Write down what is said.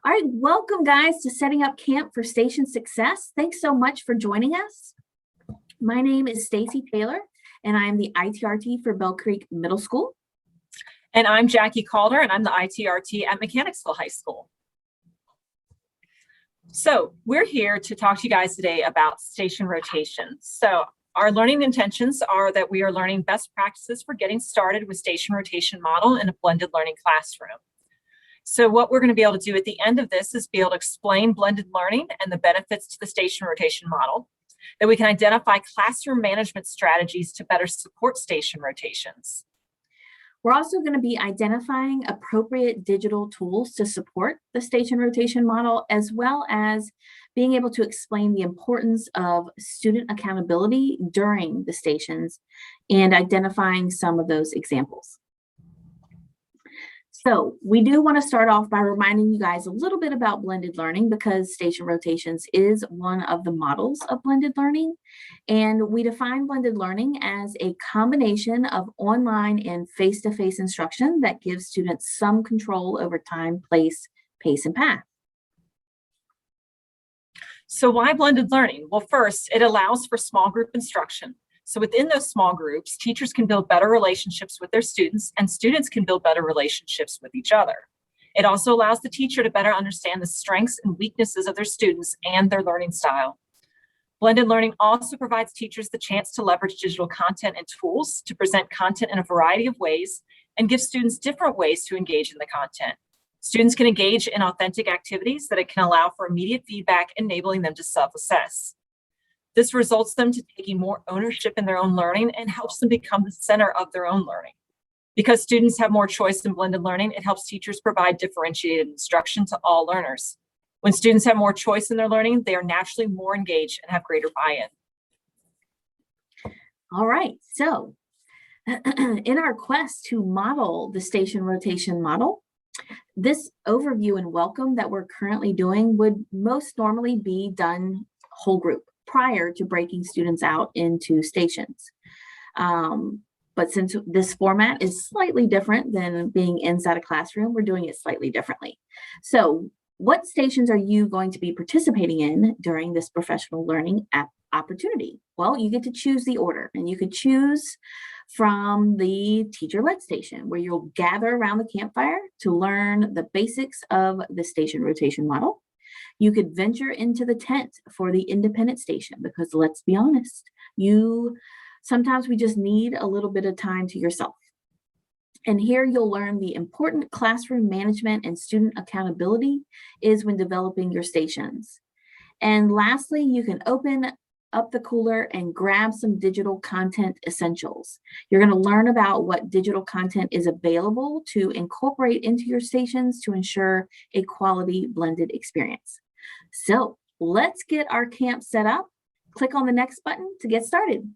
All right, welcome guys to Setting Up Camp for Station Success. Thanks so much for joining us. My name is Stacy Taylor, and I am the ITRT for Bell Creek Middle School. And I'm Jackie Calder, and I'm the ITRT at Mechanicsville High School. So we're here to talk to you guys today about station rotation. So our learning intentions are that we are learning best practices for getting started with station rotation model in a blended learning classroom. So what we're going to be able to do at the end of this is be able to explain blended learning and the benefits to the station rotation model, that we can identify classroom management strategies to better support station rotations. We're also going to be identifying appropriate digital tools to support the station rotation model, as well as being able to explain the importance of student accountability during the stations and identifying some of those examples. So we do want to start off by reminding you guys a little bit about blended learning, because station rotations is one of the models of blended learning. And we define blended learning as a combination of online and face-to-face instruction that gives students some control over time, place, pace, and path. So why blended learning? Well, first, it allows for small group instruction. So within those small groups, teachers can build better relationships with their students, and students can build better relationships with each other. It also allows the teacher to better understand the strengths and weaknesses of their students and their learning style. Blended learning also provides teachers the chance to leverage digital content and tools to present content in a variety of ways and give students different ways to engage in the content. Students can engage in authentic activities that it can allow for immediate feedback, enabling them to self-assess. This results them to taking more ownership in their own learning and helps them become the center of their own learning. Because students have more choice in blended learning, it helps teachers provide differentiated instruction to all learners. When students have more choice in their learning, they are naturally more engaged and have greater buy-in. All right, so in our quest to model the station rotation model, this overview and welcome that we're currently doing would most normally be done whole group prior to breaking students out into stations. But since this format is slightly different than being inside a classroom, we're doing it slightly differently. So what stations are you going to be participating in during this professional learning opportunity? Well, you get to choose the order, and you could choose from the teacher-led station, where you'll gather around the campfire to learn the basics of the station rotation model. You could venture into the tent for the independent station, because let's be honest, sometimes we just need a little bit of time to yourself. And here you'll learn the important classroom management and student accountability is when developing your stations. And lastly, you can open up the cooler and grab some digital content essentials. You're going to learn about what digital content is available to incorporate into your stations to ensure a quality blended experience. So let's get our camp set up. Click on the next button to get started.